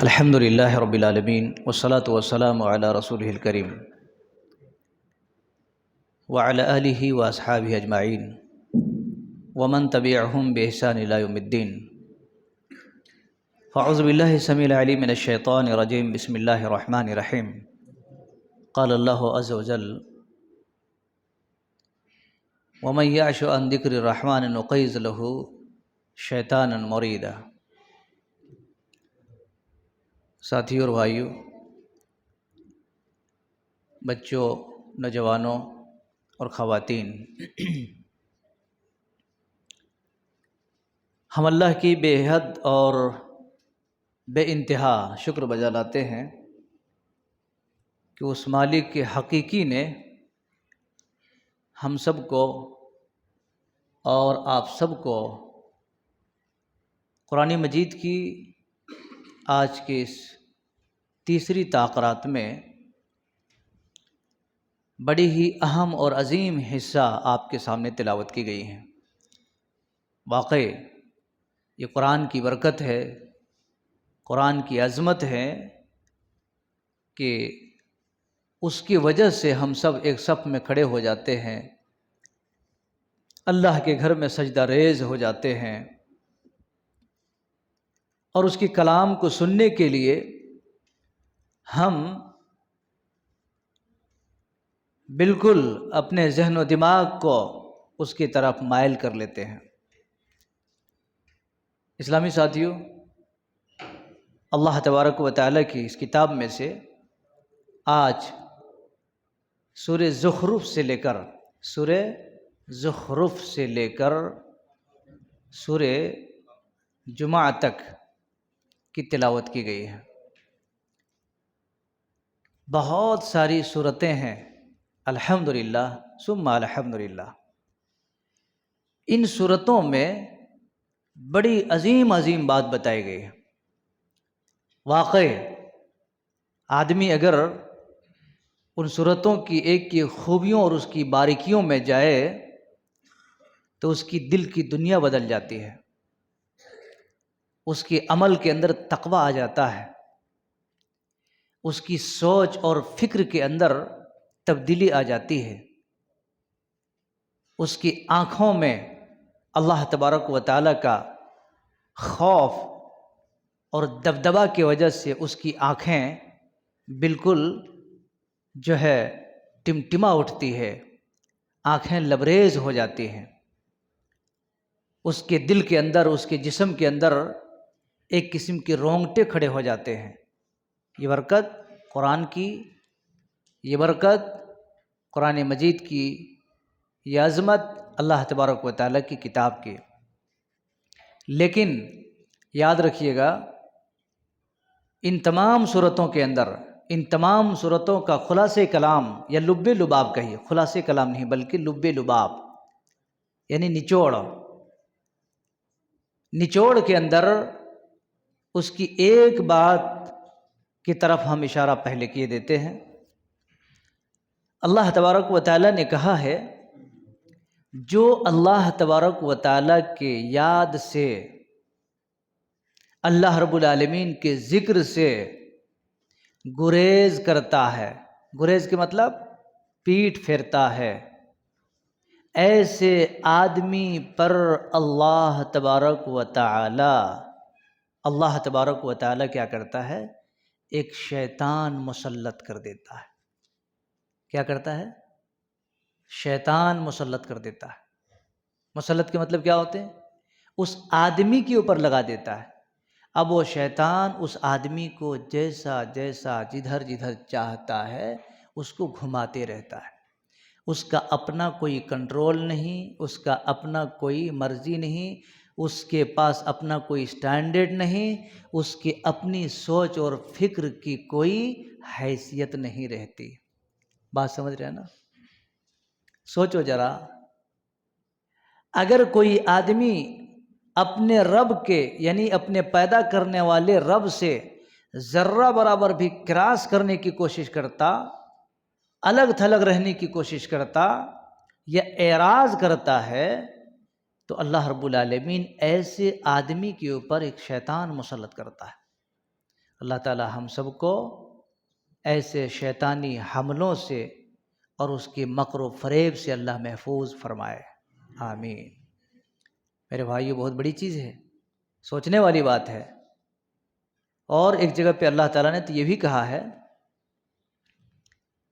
الحمد للہ رب العالمین والصلاة والسلام علی رسولہ الکریم وعلی آلہ واصحابہ اجمعین ومن تبعہم بإحسان الی یوم الدین۔ فاعوذ باللہ السمیع العلیم من الشیطان الرجیم، بسم اللہ الرحمن الرحیم۔ قال اللہ عز وجل: ومن یعش عن ذکر الرحمن نقیض لہ شیطانا مریدا۔ ساتھیوں اور بھائیوں، بچوں، نوجوانوں اور خواتین، ہم اللہ کی بے حد اور بے انتہا شکر بجا لاتے ہیں کہ اس مالک کے حقیقی نے ہم سب کو اور آپ سب کو قرآن مجید کی آج کے اس تیسری تاقرات میں بڑی ہی اہم اور عظیم حصہ آپ کے سامنے تلاوت کی گئی ہیں۔ واقعی یہ قرآن کی برکت ہے، قرآن کی عظمت ہے کہ اس کی وجہ سے ہم سب ایک صف میں کھڑے ہو جاتے ہیں، اللہ کے گھر میں سجدہ ریز ہو جاتے ہیں اور اس کی کلام کو سننے کے لیے ہم بالکل اپنے ذہن و دماغ کو اس کی طرف مائل کر لیتے ہیں۔ اسلامی ساتھیوں، اللہ تبارک و تعالیٰ کی اس کتاب میں سے آج سورہ زخرف سے لے کر سورہ جمعہ تک کی تلاوت کی گئی ہے۔ بہت ساری سورتیں ہیں، الحمدللہ ثم الحمدللہ۔ ان سورتوں میں بڑی عظیم عظیم بات بتائی گئی ہے۔ واقعی آدمی اگر ان سورتوں کی ایک کی خوبیوں اور اس کی باریکیوں میں جائے تو اس کی دل کی دنیا بدل جاتی ہے، اس کے عمل کے اندر تقوی آ جاتا ہے، اس کی سوچ اور فکر کے اندر تبدیلی آ جاتی ہے، اس کی آنکھوں میں اللہ تبارک و تعالیٰ کا خوف اور دبدبہ کی وجہ سے اس کی آنکھیں بالکل ٹمٹما اٹھتی ہے، آنکھیں لبریز ہو جاتی ہیں، اس کے دل کے اندر، اس کے جسم کے اندر ایک قسم کے رونگٹے کھڑے ہو جاتے ہیں۔ یہ برکت قرآن کی، یہ برکت قرآن مجید کی، یہ عظمت اللہ تبارک و تعالیٰ کی کتاب کی۔ لیکن یاد رکھیے گا، ان تمام صورتوں کے اندر، ان تمام صورتوں کا خلاصہ کلام یا لب لباب کہیے، خلاصہ کلام نہیں بلکہ لب لباب یعنی نچوڑ کے اندر اس کی ایک بات کی طرف ہم اشارہ پہلے کیے دیتے ہیں۔ اللہ تبارک و تعالیٰ نے کہا ہے، جو اللہ تبارک و تعالیٰ کے یاد سے، اللہ رب العالمین کے ذکر سے گریز کرتا ہے، گریز کے مطلب پیٹھ پھیرتا ہے، ایسے آدمی پر اللہ تبارک و تعالی کیا کرتا ہے؟ ایک شیطان مسلط کر دیتا ہے۔ کیا کرتا ہے؟ شیطان مسلط کر دیتا ہے۔ مسلط کے مطلب کیا ہوتے ہیں؟ اس آدمی کے اوپر لگا دیتا ہے۔ اب وہ شیطان اس آدمی کو جیسا جدھر چاہتا ہے اس کو گھماتے رہتا ہے۔ اس کا اپنا کوئی کنٹرول نہیں، اس کا اپنا کوئی مرضی نہیں، اس کے پاس اپنا کوئی سٹینڈرڈ نہیں، اس کی اپنی سوچ اور فکر کی کوئی حیثیت نہیں رہتی۔ بات سمجھ رہے ہیں نا؟ سوچو ذرا، اگر کوئی آدمی اپنے رب کے یعنی اپنے پیدا کرنے والے رب سے ذرہ برابر بھی کراس کرنے کی کوشش کرتا، الگ تھلگ رہنے کی کوشش کرتا یا اعراض کرتا ہے تو اللہ رب العالمین ایسے آدمی کے اوپر ایک شیطان مسلط کرتا ہے۔ اللہ تعالی ہم سب کو ایسے شیطانی حملوں سے اور اس کے مکر و فریب سے اللہ محفوظ فرمائے، آمین۔ میرے بھائیو، بہت بڑی چیز ہے، سوچنے والی بات ہے۔ اور ایک جگہ پہ اللہ تعالیٰ نے تو یہ بھی کہا ہے،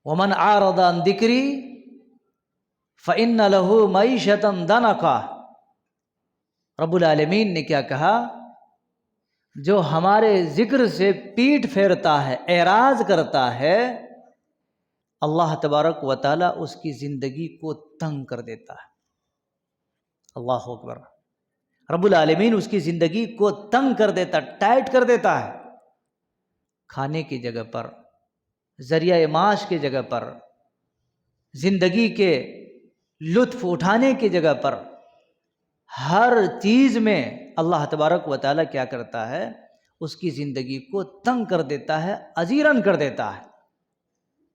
وَمَنْ أَعْرَضَ عَنْ ذِكْرِي فَإِنَّ لَهُ مَعِيشَةً ضَنْكًا۔ رب العالمین نے کیا کہا؟ جو ہمارے ذکر سے پیٹھ پھیرتا ہے، اعراض کرتا ہے، اللہ تبارک و تعالیٰ اس کی زندگی کو تنگ کر دیتا ہے۔ اللہ اکبر۔ رب العالمین اس کی زندگی کو تنگ کر دیتا، ٹائٹ کر دیتا ہے۔ کھانے کی جگہ پر، ذریعہ معاش کی جگہ پر، زندگی کے لطف اٹھانے کی جگہ پر، ہر چیز میں اللہ تبارک و تعالیٰ کیا کرتا ہے؟ اس کی زندگی کو تنگ کر دیتا ہے، اذیرن کر دیتا ہے۔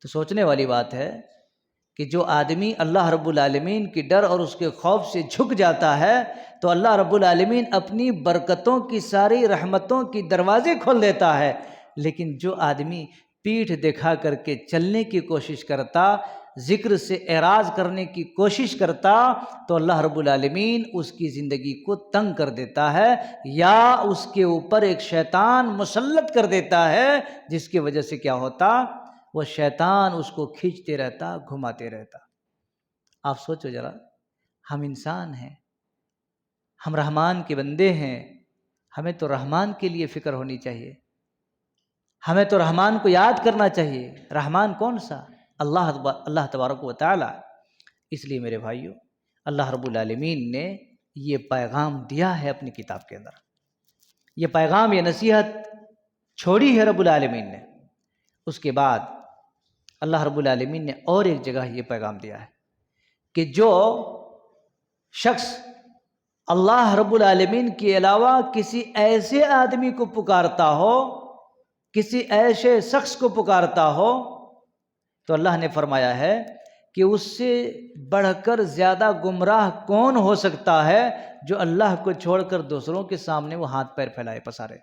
تو سوچنے والی بات ہے کہ جو آدمی اللہ رب العالمین کی ڈر اور اس کے خوف سے جھک جاتا ہے تو اللہ رب العالمین اپنی برکتوں کی ساری رحمتوں کی دروازے کھول دیتا ہے۔ لیکن جو آدمی پیٹھ دکھا کر کے چلنے کی کوشش کرتا، ذکر سے اعراض کرنے کی کوشش کرتا، تو اللہ رب العالمین اس کی زندگی کو تنگ کر دیتا ہے، یا اس کے اوپر ایک شیطان مسلط کر دیتا ہے، جس کی وجہ سے کیا ہوتا؟ وہ شیطان اس کو کھینچتے رہتا، گھماتے رہتا۔ آپ سوچو ذرا، ہم انسان ہیں، ہم رحمان کے بندے ہیں، ہمیں تو رحمان کے لیے فکر ہونی چاہیے، ہمیں تو رحمان کو یاد کرنا چاہیے۔ رحمان کون سا؟ اللہ تبارک و تعالی۔ اس لیے میرے بھائیوں، اللہ رب العالمین نے یہ پیغام دیا ہے اپنی کتاب کے اندر، یہ پیغام، یہ نصیحت چھوڑی ہے رب العالمین نے۔ اس کے بعد اللہ رب العالمین نے اور ایک جگہ یہ پیغام دیا ہے کہ جو شخص اللہ رب العالمین کے علاوہ کسی ایسے آدمی کو پکارتا ہو، کسی ایسے شخص کو پکارتا ہو، تو اللہ نے فرمایا ہے کہ اس سے بڑھ کر زیادہ گمراہ کون ہو سکتا ہے جو اللہ کو چھوڑ کر دوسروں کے سامنے وہ ہاتھ پیر پھیلائے پسارے۔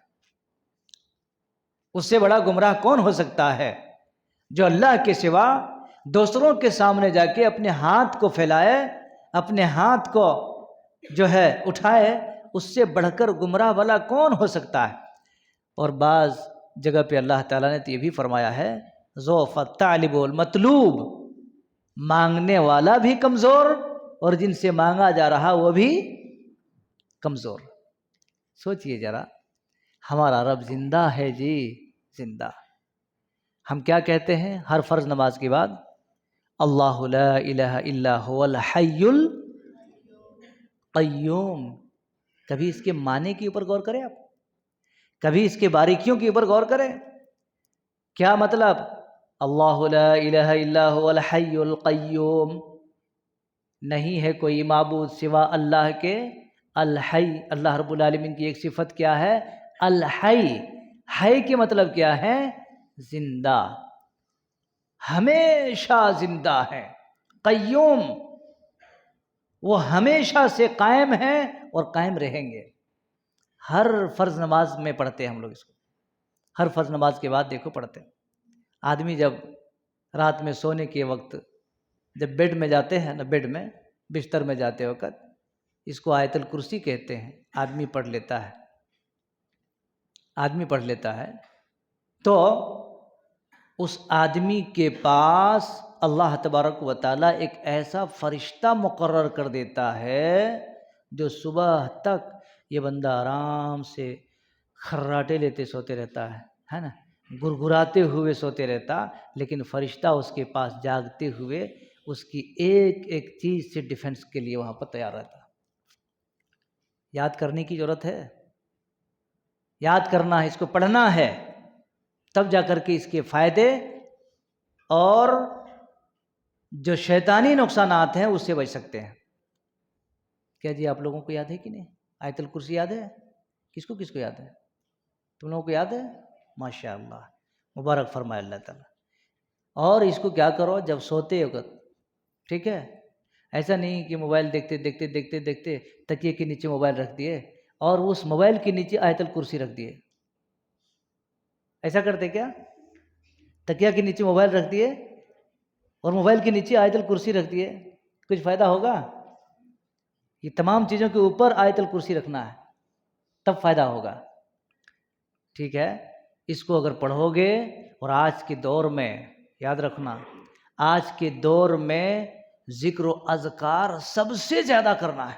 اس سے بڑا گمراہ کون ہو سکتا ہے جو اللہ کے سوا دوسروں کے سامنے جا کے اپنے ہاتھ کو پھیلائے، اپنے ہاتھ کو جو ہے اٹھائے؟ اس سے بڑھ کر گمراہ والا کون ہو سکتا ہے؟ اور بعض جگہ پہ اللہ تعالیٰ نے تو یہ بھی فرمایا ہے، ضعف الطالب والمطلوب، مانگنے والا بھی کمزور اور جن سے مانگا جا رہا وہ بھی کمزور۔ سوچئے ذرا، ہمارا رب زندہ ہے جی، زندہ۔ ہم کیا کہتے ہیں ہر فرض نماز کے بعد؟ اللہ لا الہ الا هو الحی القیوم۔ کبھی اس کے معنی کے اوپر غور کریں آپ؟ کبھی اس کے باریکیوں کے اوپر غور کریں؟ کیا مطلب؟ اللہ لا الہ الا هو الحی القیوم، نہیں ہے کوئی معبود سوا اللہ کے الحی۔ اللہ رب العالمین کی ایک صفت کیا ہے؟ الحی۔ حی کے مطلب کیا ہے؟ زندہ، ہمیشہ زندہ ہے۔ قیوم، وہ ہمیشہ سے قائم ہیں اور قائم رہیں گے۔ ہر فرض نماز میں پڑھتے ہیں ہم لوگ اس کو، ہر فرض نماز کے بعد دیکھو پڑھتے ہیں۔ آدمی جب رات میں سونے کے وقت جب بیڈ میں جاتے ہیں نا، بیڈ میں بستر میں جاتے وقت اس کو آیت الکرسی کہتے ہیں، آدمی پڑھ لیتا ہے، آدمی پڑھ لیتا ہے تو اس آدمی کے پاس اللہ تبارک و تعالیٰ ایک ایسا فرشتہ مقرر کر دیتا ہے جو صبح تک یہ بندہ آرام سے خراٹے لیتے سوتے رہتا ہے نا، گرگراتے ہوئے سوتے رہتا، لیکن فرشتہ اس کے پاس جاگتے ہوئے اس کی ایک ایک چیز سے ڈیفنس کے لیے وہاں پر تیار رہتا۔ یاد کرنے کی ضرورت ہے، یاد کرنا ہے، اس کو پڑھنا ہے، تب جا کر کے اس کے فائدے اور جو شیطانی نقصانات ہیں اس سے بچ سکتے ہیں۔ کیا جی آپ لوگوں کو یاد ہے کہ نہیں؟ آیت الکرسی یاد ہے؟ کس کو یاد ہے؟ تم لوگوں کو یاد ہے؟ ماشاء اللہ، مبارک فرمائے اللہ تعالیٰ۔ اور اس کو کیا کرو جب سوتے وقت، ٹھیک ہے، ایسا نہیں کہ موبائل دیکھتے دیکھتے دیکھتے دیکھتے تکیے کے نیچے موبائل رکھ دیے اور اس موبائل کے نیچے آیت الکرسی رکھ دیے. ایسا کرتے کیا؟ تکیہ کے نیچے موبائل رکھ دیے اور موبائل کے نیچے آیت الکرسی رکھ دیے. کچھ فائدہ ہوگا؟ یہ تمام چیزوں کے اوپر آیت الکرسی رکھنا ہے تب فائدہ ہوگا. ٹھیک ہے، اس کو اگر پڑھو گے، اور آج کے دور میں یاد رکھنا، آج کے دور میں ذکر و اذکار سب سے زیادہ کرنا ہے.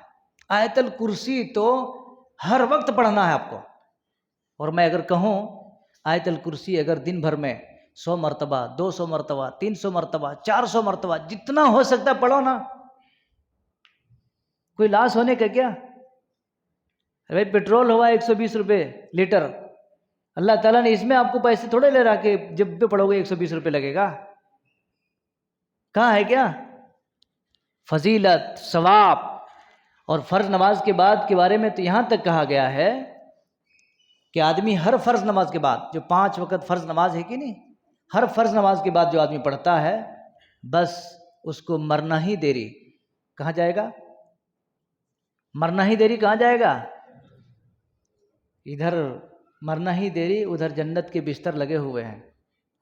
آیت الکرسی تو ہر وقت پڑھنا ہے آپ کو. اور میں اگر کہوں آیت الکرسی اگر دن بھر میں 100 مرتبہ 200 مرتبہ 300 مرتبہ 400 مرتبہ جتنا ہو سکتا ہے پڑھو نا. کوئی لاس ہونے کا کیا؟ بھائی پیٹرول ہوا 120 روپے لیٹر، اللہ تعالیٰ نے اس میں آپ کو پیسے تھوڑے لے رہا کہ جب بھی پڑھو گے 120 روپے لگے گا. کہاں ہے کیا فضیلت ثواب؟ اور فرض نماز کے بعد کے بارے میں تو یہاں تک کہا گیا ہے کہ آدمی ہر فرض نماز کے بعد، جو 5 وقت فرض نماز ہے کہ نہیں، ہر فرض نماز کے بعد جو آدمی پڑھتا ہے بس اس کو مرنا ہی دیری. کہاں جائے گا؟ مرنا ہی دیری کہاں جائے گا؟ ادھر مرنا ہی دیری، ادھر جنت کے بستر لگے ہوئے ہیں.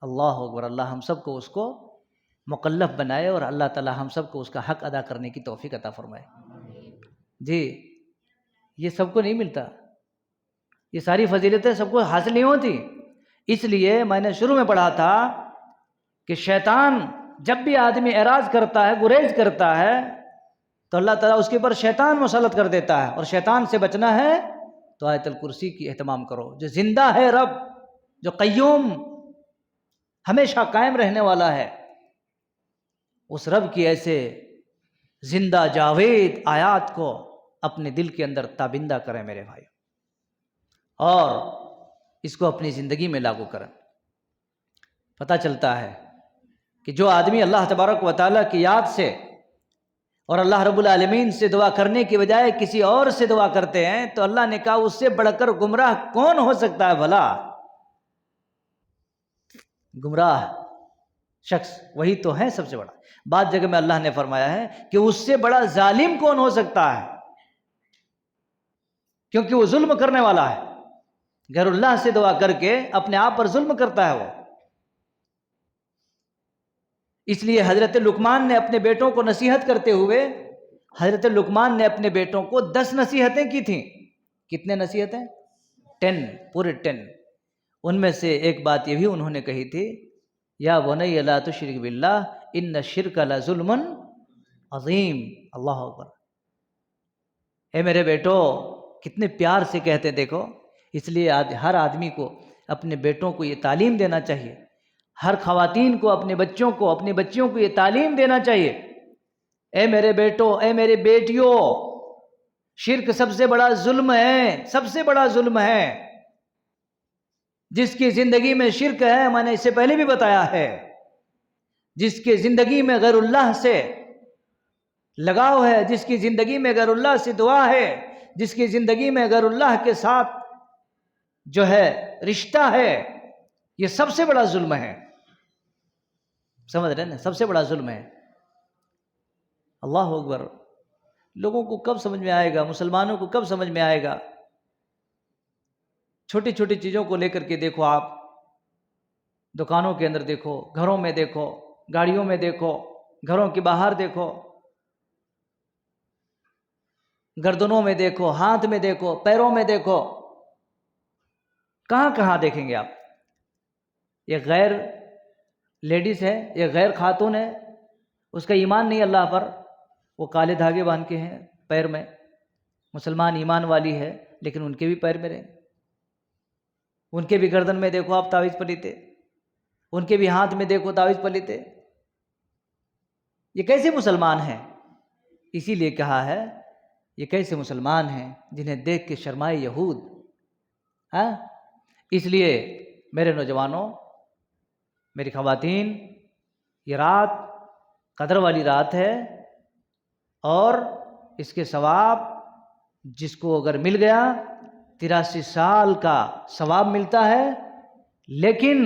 اللہ اکبر. اللہ ہم سب کو اس کو مکلف بنائے اور اللہ تعالی ہم سب کو اس کا حق ادا کرنے کی توفیق عطا فرمائے. جی یہ سب کو نہیں ملتا، یہ ساری فضیلتیں سب کو حاصل نہیں ہوتی. اس لیے میں نے شروع میں پڑھا تھا کہ شیطان جب بھی آدمی اعراض کرتا ہے، گریز کرتا ہے، تو اللہ تعالیٰ اس کے اوپر شیطان مسلط کر دیتا ہے. اور شیطان سے بچنا ہے تو آیت الکرسی کی اہتمام کرو. جو زندہ ہے رب، جو قیوم ہمیشہ قائم رہنے والا ہے، اس رب کی ایسے زندہ جاوید آیات کو اپنے دل کے اندر تابندہ کریں میرے بھائی، اور اس کو اپنی زندگی میں لاگو کریں. پتہ چلتا ہے کہ جو آدمی اللہ تبارک و تعالیٰ کی یاد سے اور اللہ رب العالمین سے دعا کرنے کی بجائے کسی اور سے دعا کرتے ہیں تو اللہ نے کہا اس سے بڑھ کر گمراہ کون ہو سکتا ہے بھلا؟ گمراہ شخص وہی تو ہے سب سے بڑا. بعض جگہ میں اللہ نے فرمایا ہے کہ اس سے بڑا ظالم کون ہو سکتا ہے، کیونکہ وہ ظلم کرنے والا ہے. غیر اللہ سے دعا کر کے اپنے آپ پر ظلم کرتا ہے وہ. اس لیے حضرت لقمان نے اپنے بیٹوں کو نصیحت کرتے ہوئے، حضرت لقمان نے اپنے بیٹوں کو 10 نصیحتیں کی تھیں. کتنے نصیحتیں؟ 10، پورے 10. ان میں سے ایک بات یہ بھی انہوں نے کہی تھی، یا بنی لا تشرک باللہ ان الشرک لظلم عظیم. اللہ اکبر. اے میرے بیٹو، کتنے پیار سے کہتے دیکھو. اس لیے ہر آدمی کو اپنے بیٹوں کو یہ تعلیم دینا چاہیے، ہر خواتین کو اپنے بچوں کو، اپنی بچیوں کو یہ تعلیم دینا چاہیے. اے میرے بیٹو، اے میرے بیٹیوں، شرک سب سے بڑا ظلم ہے، سب سے بڑا ظلم ہے. جس کی زندگی میں شرک ہے، میں نے اس سے پہلے بھی بتایا ہے، جس کی زندگی میں غیر اللہ سے لگاؤ ہے، جس کی زندگی میں غیر اللہ سے دعا ہے، جس کی زندگی میں غیر اللہ کے ساتھ جو ہے رشتہ ہے، یہ سب سے بڑا ظلم ہے. سمجھ رہے نا؟ سب سے بڑا ظلم ہے. اللہ اکبر. لوگوں کو کب سمجھ میں آئے گا؟ مسلمانوں کو کب سمجھ میں آئے گا؟ چھوٹی چھوٹی چیزوں کو لے کر کے دیکھو، آپ دکانوں کے اندر دیکھو، گھروں میں دیکھو، گاڑیوں میں دیکھو، گھروں کے باہر دیکھو، گردنوں میں دیکھو، ہاتھ میں دیکھو، پیروں میں دیکھو، کہاں کہاں دیکھیں گے آپ؟ یہ غیر لیڈیز ہے، یہ غیر خاتون ہے، اس کا ایمان نہیں اللہ پر، وہ کالے دھاگے باندھ کے ہیں پیر میں. مسلمان ایمان والی ہے لیکن ان کے بھی پیر میں رہیں، ان کے بھی گردن میں دیکھو آپ تعویذ پلیتے، ان کے بھی ہاتھ میں دیکھو تعویذ پلیتے. یہ کیسے مسلمان ہیں؟ اسی لیے کہا ہے یہ کیسے مسلمان ہیں جنہیں دیکھ کے شرمائے یہود. ہاں، اس لیے میرے نوجوانوں، میری خواتین، یہ رات قدر والی رات ہے، اور اس کے ثواب جس کو اگر مل گیا 83 سال کا ثواب ملتا ہے. لیکن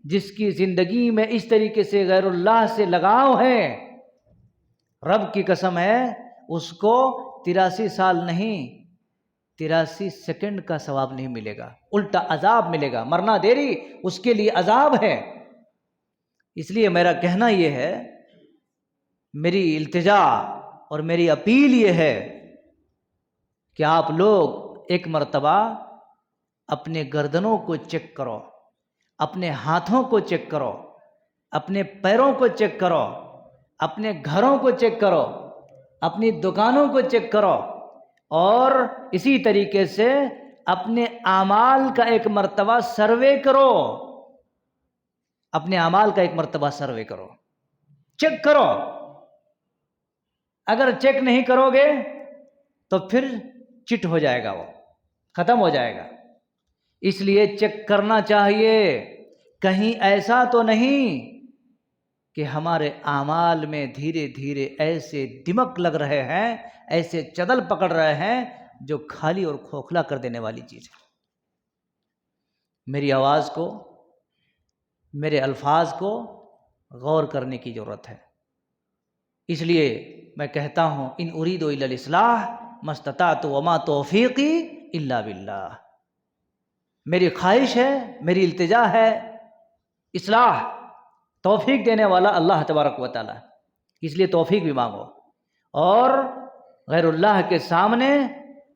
جس کی زندگی میں اس طریقے سے غیر اللہ سے لگاؤ ہے، رب کی قسم ہے اس کو 83 سال نہیں 83 سیکنڈ کا ثواب نہیں ملے گا، الٹا عذاب ملے گا۔ مرنا دیری اس کے لیے عذاب ہے۔ اس لیے میرا کہنا یہ ہے، میری التجا اور میری اپیل یہ ہے کہ آپ لوگ ایک مرتبہ اپنے گردنوں کو چیک کرو، اپنے ہاتھوں کو چیک کرو، اپنے پیروں کو چیک کرو، اپنے گھروں کو چیک کرو، اپنی دکانوں کو چیک کرو، اور اسی طریقے سے اپنے اعمال کا ایک مرتبہ سروے کرو، اپنے اعمال کا ایک مرتبہ سروے کرو، چیک کرو۔ اگر چیک نہیں کرو گے تو پھر چٹ ہو جائے گا، وہ ختم ہو جائے گا۔ اس لیے چیک کرنا چاہیے، کہیں ایسا تو نہیں کہ ہمارے اعمال میں دھیرے دھیرے ایسے دمک لگ رہے ہیں، ایسے چدل پکڑ رہے ہیں جو خالی اور کھوکھلا کر دینے والی چیز ہے۔ میری آواز کو، میرے الفاظ کو غور کرنے کی ضرورت ہے۔ اس لیے میں کہتا ہوں ان اريد الا الاصلاح ما استطعت وما توفیقی الا باللہ، میری خواہش ہے، میری التجا ہے، اصلاح توفیق دینے والا اللہ تبارک و تعالی، اس لیے توفیق بھی مانگو، اور غیر اللہ کے سامنے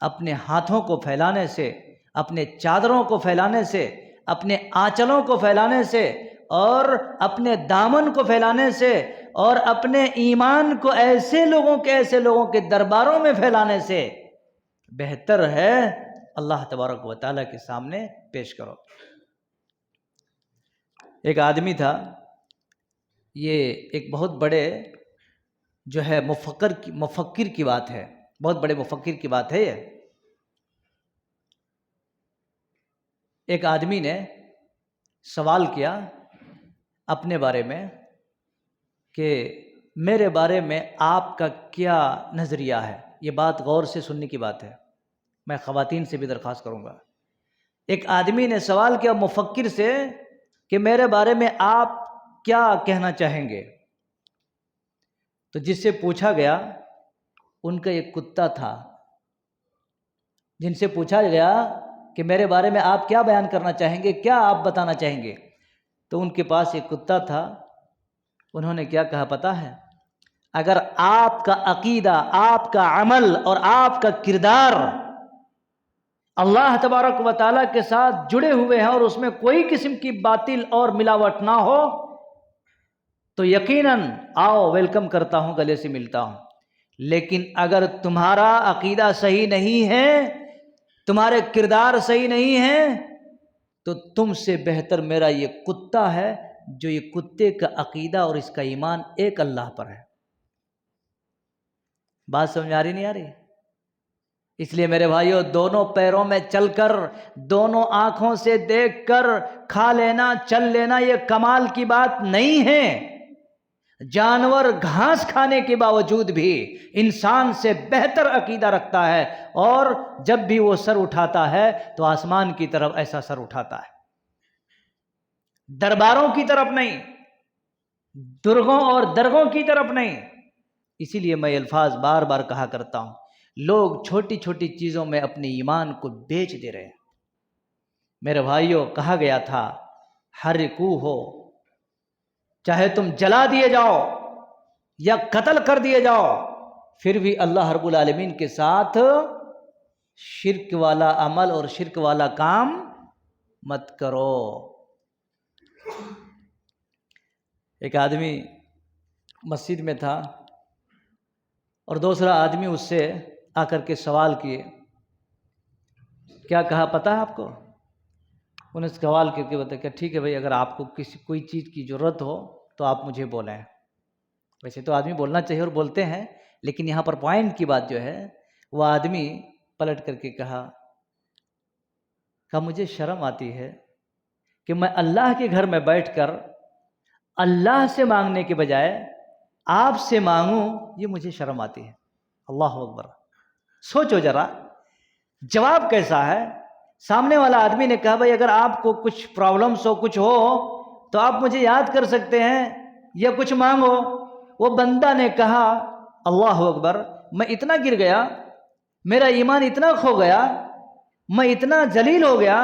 اپنے ہاتھوں کو پھیلانے سے، اپنے چادروں کو پھیلانے سے، اپنے آنچلوں کو پھیلانے سے، اور اپنے دامن کو پھیلانے سے، اور اپنے ایمان کو ایسے لوگوں کے درباروں میں پھیلانے سے بہتر ہے اللہ تبارک و تعالیٰ کے سامنے پیش کرو۔ ایک آدمی تھا، یہ ایک بہت بڑے جو ہے مفکر کی بات ہے، بہت بڑے مفکر کی بات ہے یہ۔ ایک آدمی نے سوال کیا اپنے بارے میں کہ میرے بارے میں آپ کا کیا نظریہ ہے۔ یہ بات غور سے سننے کی بات ہے، میں خواتین سے بھی درخواست کروں گا۔ ایک آدمی نے سوال کیا مفکر سے کہ میرے بارے میں آپ کیا کہنا چاہیں گے؟ تو جس سے پوچھا گیا ان کا ایک کتا تھا، جن سے پوچھا گیا کہ میرے بارے میں آپ کیا بیان کرنا چاہیں گے، کیا آپ بتانا چاہیں گے، تو ان کے پاس ایک کتا تھا۔ انہوں نے کیا کہا پتہ ہے؟ اگر آپ کا عقیدہ، آپ کا عمل اور آپ کا کردار اللہ تبارک و تعالیٰ کے ساتھ جڑے ہوئے ہیں اور اس میں کوئی قسم کی باطل اور ملاوٹ نہ ہو تو یقیناً آؤ، ویلکم کرتا ہوں، گلے سے ملتا ہوں۔ لیکن اگر تمہارا عقیدہ صحیح نہیں ہے، تمہارے کردار صحیح نہیں ہے، تو تم سے بہتر میرا یہ کتا ہے، جو یہ کتے کا عقیدہ اور اس کا ایمان ایک اللہ پر ہے۔ بات سمجھ آ رہی نہیں آ رہی؟ اس لیے میرے بھائیوں، دونوں پیروں میں چل کر، دونوں آنکھوں سے دیکھ کر کھا لینا، چل لینا یہ کمال کی بات نہیں ہے۔ جانور گھاس کھانے کے باوجود بھی انسان سے بہتر عقیدہ رکھتا ہے، اور جب بھی وہ سر اٹھاتا ہے تو آسمان کی طرف ایسا سر اٹھاتا ہے، درباروں کی طرف نہیں، درگوں اور درگوں کی طرف نہیں۔ اسی لیے میں الفاظ بار بار کہا کرتا ہوں، لوگ چھوٹی چھوٹی چیزوں میں اپنے ایمان کو بیچ دے رہے ہیں۔ میرے بھائیوں، کہا گیا تھا حرکو ہو، چاہے تم جلا دیے جاؤ یا قتل کر دیے جاؤ، پھر بھی اللہ رب العالمین کے ساتھ شرک والا عمل اور شرک والا کام مت کرو۔ ایک آدمی مسجد میں تھا اور دوسرا آدمی اس سے آ کر کے سوال کیے۔ کیا کہا پتہ ہے آپ کو؟ انہیں سوال کر کے بتایا کہ ٹھیک ہے بھائی، اگر آپ کو کوئی چیز کی ضرورت ہو تو آپ مجھے بولیں۔ ویسے تو آدمی بولنا چاہیے اور بولتے ہیں، لیکن یہاں پر پوائنٹ کی بات جو ہے، وہ آدمی پلٹ کر کے کہا مجھے شرم آتی ہے کہ میں اللہ کے گھر میں بیٹھ کر اللہ سے مانگنے کے بجائے آپ سے مانگوں، یہ مجھے شرم آتی ہے۔ اللہ اکبر! سوچو ذرا جواب کیسا ہے۔ سامنے والا آدمی نے کہا بھائی اگر آپ کو کچھ پرابلمس ہو، کچھ ہو تو آپ مجھے یاد کر سکتے ہیں یا کچھ مانگو۔ وہ بندہ نے کہا اللہ اکبر، میں اتنا گر گیا، میرا ایمان اتنا کھو گیا، میں اتنا ذلیل ہو گیا.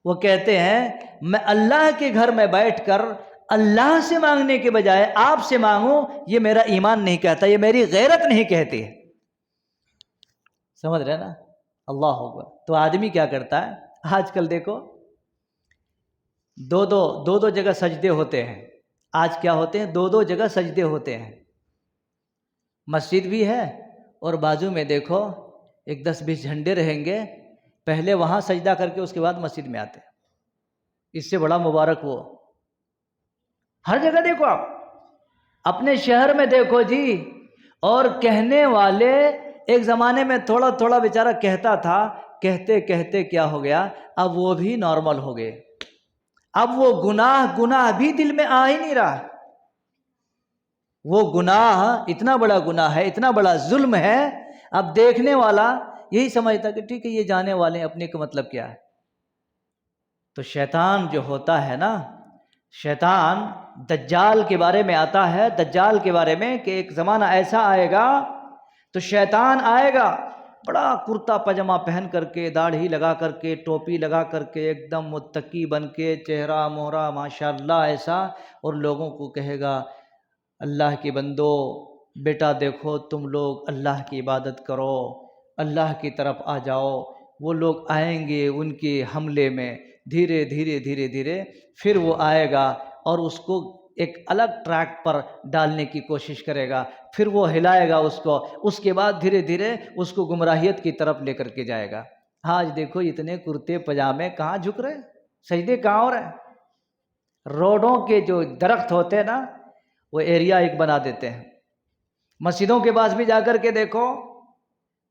وہ کہتے ہیں میں اللہ کے گھر میں بیٹھ کر اللہ سے مانگنے کے بجائے آپ سے مانگوں، یہ میرا ایمان نہیں کہتا، یہ میری غیرت نہیں کہتی ہے. سمجھ رہے نا؟ اللہ اکبر. تو آدمی کیا کرتا ہے آج کل؟ دیکھو دو جگہ سجدے ہوتے ہیں. آج کیا ہوتے ہیں؟ دو جگہ سجدے ہوتے ہیں. مسجد بھی ہے اور بازو میں دیکھو ایک 10-20 جھنڈے رہیں گے، پہلے وہاں سجدہ کر کے اس کے بعد مسجد میں آتے ہیں. اس سے بڑا مبارک وہ. ہر جگہ دیکھو، آپ اپنے شہر میں دیکھو جی. اور کہنے والے ایک زمانے میں تھوڑا تھوڑا بیچارہ کہتا تھا، کہتے کہتے کیا ہو گیا، اب وہ بھی نارمل ہو گئے. اب وہ گناہ بھی دل میں آ ہی نہیں رہا. وہ گناہ اتنا بڑا گناہ ہے، اتنا بڑا ظلم ہے، اب دیکھنے والا یہی سمجھتا کہ ٹھیک ہے یہ جانے والے ہیں، اپنے کا مطلب کیا ہے. تو شیطان جو ہوتا ہے نا، شیطان دجال کے بارے میں آتا ہے، دجال کے بارے میں کہ ایک زمانہ ایسا آئے گا تو شیطان آئے گا بڑا کرتا پاجامہ پہن کر کے، داڑھی لگا کر کے، ٹوپی لگا کر کے، ایک دم متقی بن کے، چہرہ مہرہ ماشاءاللہ ایسا، اور لوگوں کو کہے گا اللہ کے بندو بیٹا دیکھو تم لوگ اللہ کی عبادت کرو، اللہ کی طرف آ جاؤ. وہ لوگ آئیں گے ان کے حملے میں، دھیرے دھیرے دھیرے دھیرے پھر وہ آئے گا اور اس کو ایک الگ ٹریک پر ڈالنے کی کوشش کرے گا، پھر وہ ہلائے گا اس کو، اس کے بعد دھیرے دھیرے اس کو گمراہیت کی طرف لے کر کے جائے گا. آج دیکھو اتنے کرتے پجامے کہاں جھک رہے، سجدے کہاں ہو رہے ہیں. روڈوں کے جو درخت ہوتے ہیں نا، وہ ایریا ایک بنا دیتے ہیں. مسجدوں کے پاس بھی جا کر کے دیکھو،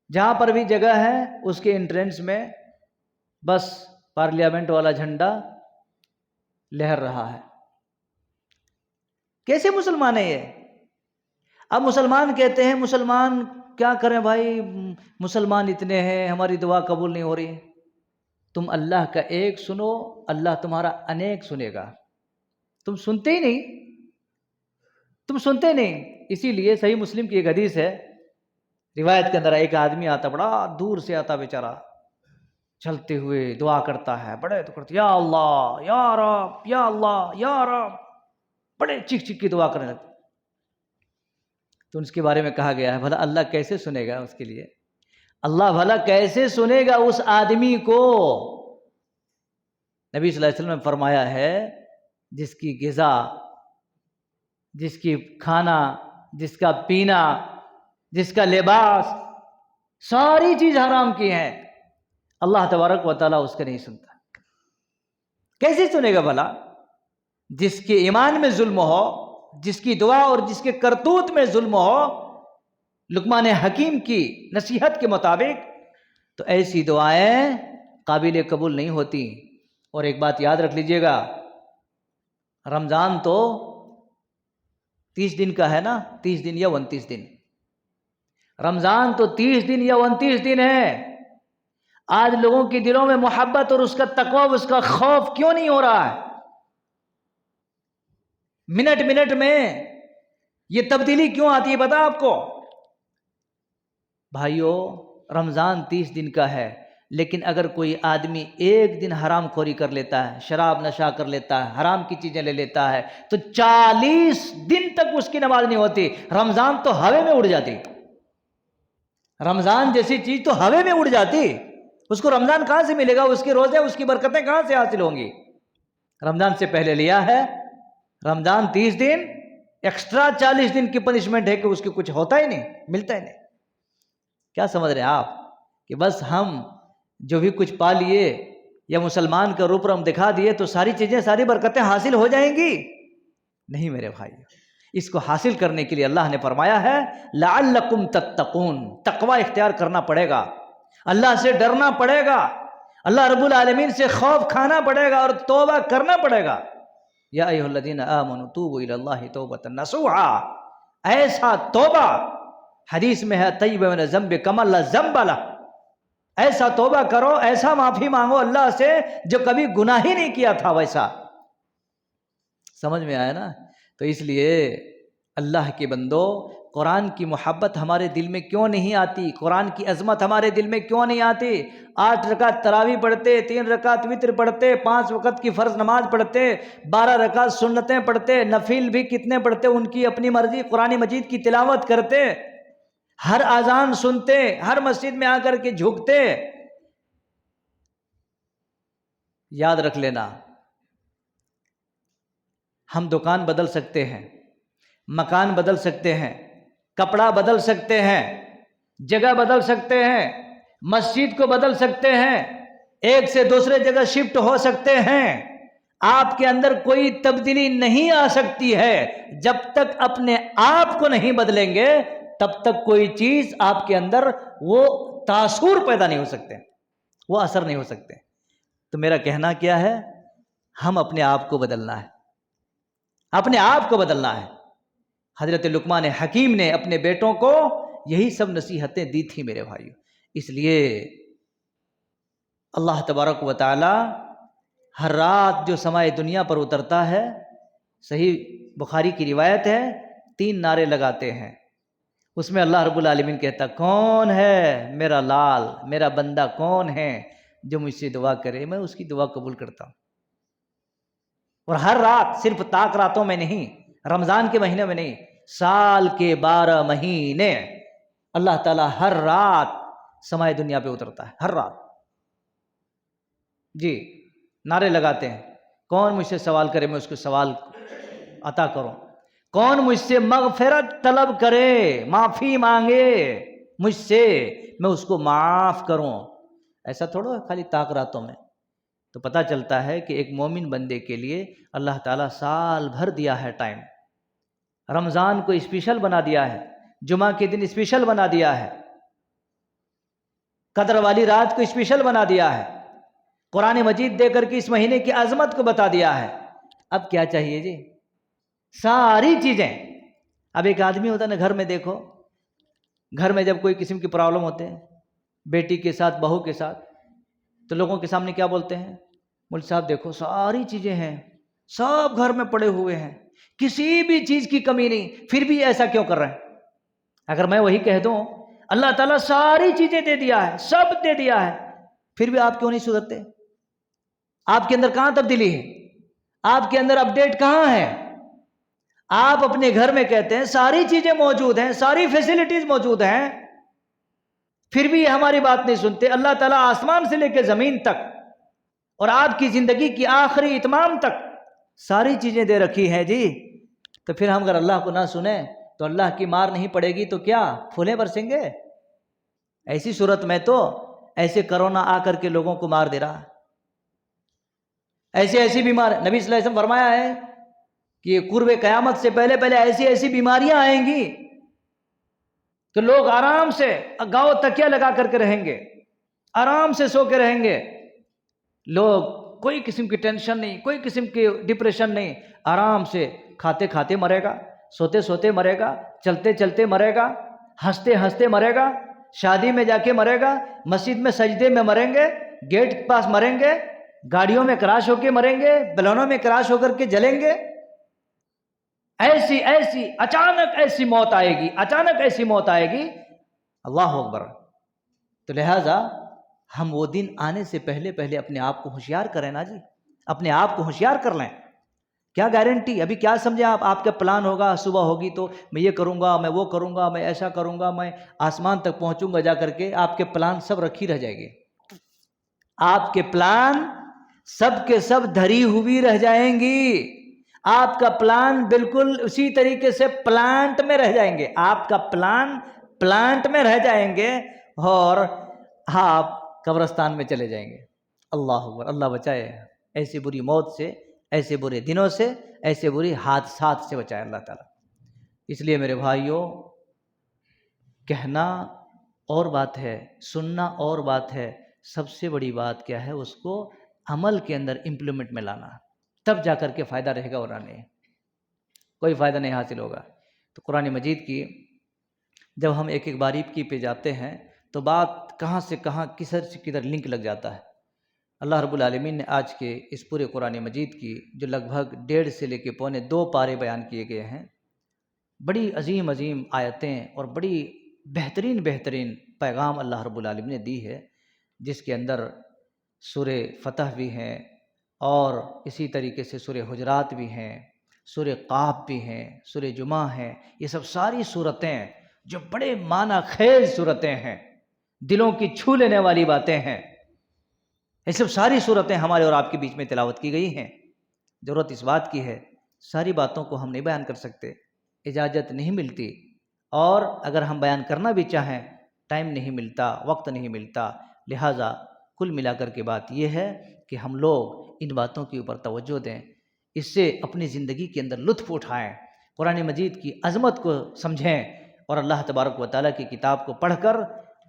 جہاں پر بھی جگہ ہے اس کے انٹرنس میں بس پارلیمنٹ والا جھنڈا لہر رہا ہے. کیسے مسلمان ہیں یہ؟ اب مسلمان کہتے ہیں مسلمان کیا کریں بھائی، مسلمان اتنے ہیں ہماری دعا قبول نہیں ہو رہی. تم اللہ کا ایک سنو، اللہ تمہارا انیک سنے گا. تم سنتے ہی نہیں، تم سنتے نہیں. اسی لیے صحیح مسلم کی ایک حدیث ہے، روایت کے اندر ایک آدمی آتا، بڑا دور سے آتا بیچارہ، چلتے ہوئے دعا کرتا ہے، بڑے تو کرتے یا اللہ یا رب یا اللہ یا رب، بڑے چیخ چیخ کی دعا کرنے لگتے. تو اس کے بارے میں کہا گیا ہے بھلا اللہ کیسے سنے گا اس کے لیے، اللہ بھلا کیسے سنے گا اس آدمی کو. نبی صلی اللہ علیہ وسلم نے فرمایا ہے جس کی غذا، جس کی کھانا، جس کا پینا، جس کا لباس، ساری چیز حرام کی ہیں، اللہ تبارک و تعالیٰ اس کا نہیں سنتا. کیسے سنے گا بھلا؟ جس کے ایمان میں ظلم ہو، جس کی دعا اور جس کے کرتوت میں ظلم ہو. لقمان حکیم کی نصیحت کے مطابق تو ایسی دعائیں قابل قبول نہیں ہوتی. اور ایک بات یاد رکھ لیجئے گا، رمضان تو 30 دن کا ہے نا، 30 دن یا 29 دن. رمضان تو 30 دن یا 29 دن ہے. آج لوگوں کے دلوں میں محبت اور اس کا تقوی، اس کا خوف کیوں نہیں ہو رہا ہے؟ منٹ منٹ میں یہ تبدیلی کیوں آتی ہے پتہ آپ کو؟ بھائیو رمضان 30 دن کا ہے، لیکن اگر کوئی آدمی ایک دن حرام خوری کر لیتا ہے، شراب نشہ کر لیتا ہے، حرام کی چیزیں لے لیتا ہے، تو 40 دن تک اس کی نماز نہیں ہوتی. رمضان تو ہوے میں اڑ جاتی. رمضان جیسی چیز تو ہوے میں اڑ جاتی. اس کو رمضان کہاں سے ملے گا؟ اس کے روزے، اس کی برکتیں کہاں سے حاصل ہوں گی؟ رمضان سے پہلے لیا ہے، رمضان 30 دن، ایکسٹرا 40 دن کی پنشمنٹ ہے کہ اس کی کچھ ہوتا ہی نہیں، ملتا ہی نہیں. کیا سمجھ رہے ہیں آپ کہ بس ہم جو بھی کچھ پا لیے یا مسلمان کا روپ رنگ دکھا دیے تو ساری چیزیں، ساری برکتیں حاصل ہو جائیں گی؟ نہیں میرے بھائی. اس کو حاصل کرنے کے لیے اللہ نے فرمایا ہے لعلکم تتقون، تقوی اختیار کرنا پڑے گا، اللہ سے ڈرنا پڑے گا، اللہ رب العالمین سے خوف کھانا پڑے گا اور توبہ کرنا پڑے گا. یا ایھا الذین آمنوا توبوا الی اللہ توبۃ نصوحا، ایسا توبہ، حدیث میں ہے طیب من الذنب کما لا ذنب لہ، ایسا توبہ کرو، ایسا معافی مانگو اللہ سے جو کبھی گناہ ہی نہیں کیا تھا ویسا. سمجھ میں آیا نا؟ تو اس لیے اللہ کے بندو قرآن کی محبت ہمارے دل میں کیوں نہیں آتی؟ قرآن کی عظمت ہمارے دل میں کیوں نہیں آتی؟ 8 رکعت تراویح پڑھتے، 3 رکعت وتر پڑھتے، 5 وقت کی فرض نماز پڑھتے، 12 رکعت سنتیں پڑھتے، نفل بھی کتنے پڑھتے، ان کی اپنی مرضی، قرآن مجید کی تلاوت کرتے، ہر اذان سنتے، ہر مسجد میں آ کر کے جھکتے۔ یاد رکھ لینا، ہم دکان بدل سکتے ہیں، مکان بدل سکتے ہیں، کپڑا بدل سکتے ہیں، جگہ بدل سکتے ہیں، مسجد کو بدل سکتے ہیں، ایک سے دوسرے جگہ شفٹ ہو سکتے ہیں، آپ کے اندر کوئی تبدیلی نہیں آ سکتی ہے جب تک اپنے آپ کو نہیں بدلیں گے، تب تک کوئی چیز آپ کے اندر وہ تاثر پیدا نہیں ہو سکتے، وہ اثر نہیں ہو سکتے۔ تو میرا کہنا کیا ہے؟ ہم اپنے آپ کو بدلنا ہے، اپنے آپ کو بدلنا ہے۔ حضرت لقمان حکیم نے اپنے بیٹوں کو یہی سب نصیحتیں دی تھی میرے بھائیو۔ اس لیے اللہ تبارک و تعالی ہر رات جو سمائے دنیا پر اترتا ہے، صحیح بخاری کی روایت ہے، 3 نعرے لگاتے ہیں۔ اس میں اللہ رب العالمین کہتا، کون ہے میرا لال، میرا بندہ کون ہے جو مجھ سے دعا کرے، میں اس کی دعا قبول کرتا ہوں۔ اور ہر رات، صرف طاق راتوں میں نہیں، رمضان کے مہینے میں نہیں، سال کے 12 مہینے اللہ تعالیٰ ہر رات سمائے دنیا پہ اترتا ہے، ہر رات۔ جی، نعرے لگاتے ہیں، کون مجھ سے سوال کرے میں اس کو سوال عطا کروں، کون مجھ سے مغفرت طلب کرے، معافی مانگے مجھ سے، میں اس کو معاف کروں۔ ایسا تھوڑا خالی طاق راتوں میں۔ تو پتہ چلتا ہے کہ ایک مومن بندے کے لیے اللہ تعالیٰ سال بھر دیا ہے ٹائم، رمضان کو اسپیشل بنا دیا ہے، جمعہ کے دن اسپیشل بنا دیا ہے، قدر والی رات کو اسپیشل بنا دیا ہے، قرآن مجید دے کر کے اس مہینے کی عظمت کو بتا دیا ہے۔ اب کیا چاہیے جی؟ ساری چیزیں۔ اب ایک آدمی ہوتا ہے نا، گھر میں دیکھو، گھر میں جب کوئی قسم کی پرابلم ہوتے ہیں، بیٹی کے ساتھ، بہو کے ساتھ، تو لوگوں کے سامنے کیا بولتے ہیں؟ مولوی صاحب دیکھو ساری چیزیں ہیں، سب گھر میں پڑے ہوئے ہیں، کسی بھی چیز کی کمی نہیں، پھر بھی ایسا کیوں کر رہے ہیں؟ اگر میں وہی کہہ دوں اللہ تعالیٰ ساری چیزیں دے دیا ہے، سب دے دیا ہے، پھر بھی آپ کیوں نہیں سدھرتے؟ آپ کے اندر کہاں تبدیلی ہے؟ آپ کے اندر اپڈیٹ کہاں ہے؟ آپ اپنے گھر میں کہتے ہیں ساری چیزیں موجود ہیں، ساری فیسلٹیز موجود ہیں، پھر بھی ہماری بات نہیں سنتے۔ اللہ تعالیٰ آسمان سے لے کے زمین تک اور آپ کی زندگی کی آخری اتمام تک ساری چیزیں دے رکھی ہیں جی۔ تو پھر ہم اگر اللہ کو نہ سنیں تو اللہ کی مار نہیں پڑے گی تو کیا پھولیں برسیں گے؟ ایسی صورت میں تو ایسے کرونا آ کر کے لوگوں کو مار دے رہا، ایسی بیمار، نبی صلی اللہ علیہ وسلم فرمایا ہے کہ قرب قیامت سے پہلے پہلے ایسی بیماریاں آئیں گی کہ لوگ آرام سے گاؤں تکیہ لگا کر کے رہیں گے، آرام سے سو کے رہیں گے، لوگ کوئی قسم کی ٹینشن نہیں، کوئی قسم کی ڈپریشن نہیں، آرام سے کھاتے کھاتے مرے گا، سوتے سوتے مرے گا، چلتے چلتے مرے گا، ہنستے ہنستے مرے گا، شادی میں جا کے مرے گا، مسجد میں سجدے میں مریں گے، گیٹ کے پاس مریں گے، گاڑیوں میں کراش ہو کے مریں گے، بلونوں میں کراش ہو کر کے جلیں گے۔ ایسی اچانک ایسی موت آئے گی، اچانک ایسی موت آئے گی، اللہ اکبر۔ تو لہٰذا ہم وہ دن آنے سے پہلے پہلے اپنے آپ کو ہوشیار کریں نا جی، اپنے آپ کو ہوشیار کر لیں۔ کیا گارنٹی؟ ابھی کیا سمجھیں آپ کا پلان ہوگا، صبح ہوگی تو میں یہ کروں گا، میں وہ کروں گا، میں ایسا کروں گا، میں آسمان تک پہنچوں گا جا کر کے، آپ کے پلان سب رکھی رہ جائے گی، آپ کے پلان سب کے سب دھری ہوئی رہ جائیں گی، آپ کا پلان بالکل اسی طریقے سے پلانٹ میں رہ جائیں گے، آپ کا پلان پلانٹ میں رہ جائیں گے اور آپ قبرستان میں چلے جائیں گے۔ اللہ اکبر، اللہ بچائے ایسی بری موت سے، ایسے برے دنوں سے، ایسے برے حادثات سے بچائے اللہ تعالیٰ۔ اس لیے میرے بھائیوں، کہنا اور بات ہے، سننا اور بات ہے، سب سے بڑی بات کیا ہے؟ اس کو عمل کے اندر امپلیمنٹ میں لانا، تب جا کر کے فائدہ رہے گا، ورنہ نہیں، کوئی فائدہ نہیں حاصل ہوگا۔ تو قرآن مجید کی جب ہم ایک ایک باریکی پہ جاتے ہیں تو بات کہاں سے کہاں، کدھر سے کدھر لنک لگ جاتا ہے۔ اللہ رب العالمین نے آج کے اس پورے قرآن مجید کی جو لگ بھگ 1.5 سے لے کے 2.25 پارے بیان کیے گئے ہیں، بڑی عظیم عظیم آیتیں اور بڑی بہترین بہترین پیغام اللہ رب العالمین نے دی ہے، جس کے اندر سورہ فتح بھی ہیں اور اسی طریقے سے سورہ حجرات بھی ہیں، سورہ قاف بھی ہیں، سورہ جمعہ ہیں۔ یہ سب ساری صورتیں جو بڑے معنی خیز صورتیں ہیں، دلوں کی چھو لینے والی باتیں ہیں، یہ سب ساری صورتیں ہمارے اور آپ کے بیچ میں تلاوت کی گئی ہیں۔ ضرورت اس بات کی ہے، ساری باتوں کو ہم نہیں بیان کر سکتے، اجازت نہیں ملتی، اور اگر ہم بیان کرنا بھی چاہیں ٹائم نہیں ملتا، وقت نہیں ملتا، لہٰذا کل ملا کر کے بات یہ ہے کہ ہم لوگ ان باتوں کے اوپر توجہ دیں، اس سے اپنی زندگی کے اندر لطف اٹھائیں، قرآن مجید کی عظمت کو سمجھیں، اور اللہ تبارک و تعالیٰ کی کتاب کو پڑھ کر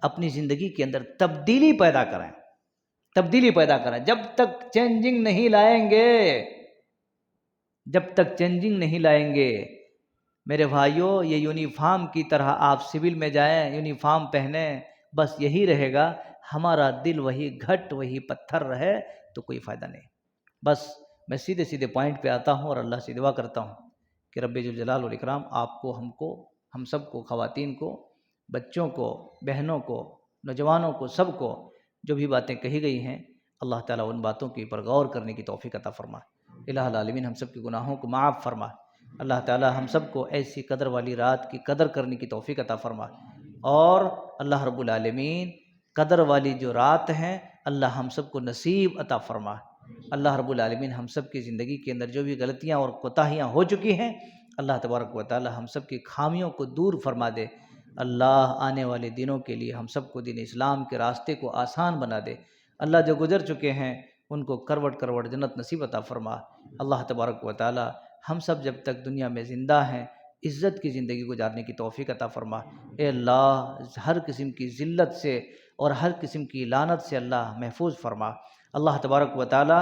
اپنی زندگی کے اندر تبدیلی پیدا کریں، تبدیلی پیدا کریں۔ جب تک چینجنگ نہیں لائیں گے، جب تک چینجنگ نہیں لائیں گے میرے بھائیوں، یہ یونیفارم کی طرح آپ سول میں جائیں، یونیفارم پہنیں، بس یہی رہے گا، ہمارا دل وہی گھٹ وہی پتھر رہے تو کوئی فائدہ نہیں۔ بس میں سیدھے سیدھے پوائنٹ پہ آتا ہوں اور اللہ سے دعا کرتا ہوں کہ رب ذوالجلال والاکرام آپ کو، ہم سب کو، خواتین کو، بچوں کو، بہنوں کو، نوجوانوں کو، سب کو جو بھی باتیں کہی گئی ہیں، اللہ تعالیٰ ان باتوں کے اوپر غور کرنے کی توفیق عطا فرما۔ الہ العالمین ہم سب کے گناہوں کو معاف فرما۔ اللہ تعالیٰ ہم سب کو ایسی قدر والی رات کی قدر کرنے کی توفیق عطا فرما، اور اللہ رب العالمین قدر والی جو رات ہیں اللہ ہم سب کو نصیب عطا فرما۔ اللہ رب العالمین ہم سب کی زندگی کے اندر جو بھی غلطیاں اور کوتاہیاں ہو چکی ہیں، اللہ تبارک و تعالی ہم سب کی خامیوں کو دور فرما دے۔ اللہ آنے والے دنوں کے لیے ہم سب کو دین اسلام کے راستے کو آسان بنا دے۔ اللہ جو گزر چکے ہیں ان کو کروٹ کروٹ جنت نصیب عطا فرما۔ اللہ تبارک و تعالی ہم سب جب تک دنیا میں زندہ ہیں عزت کی زندگی گزارنے کی توفیق عطا فرما۔ اے اللہ ہر قسم کی ذلت سے اور ہر قسم کی لعنت سے اللہ محفوظ فرما۔ اللہ تبارک و تعالی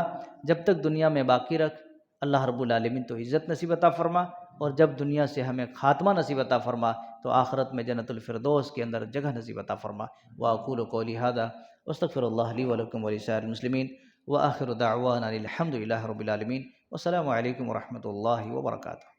جب تک دنیا میں باقی رکھ، اللہ رب العالمین تو عزت نصیب عطا فرما، اور جب دنیا سے ہمیں خاتمہ نصیب عطا فرما تو آخرت میں جنت الفردوس کے اندر جگہ نصیب عطا فرما۔ واقول قولی ھذا واستغفر اللہ لی ولکم ولسائر المسلمین وآخر دعوانا الحمد للہ رب العالمین۔ والسلام علیکم ورحمۃ اللہ وبرکاتہ۔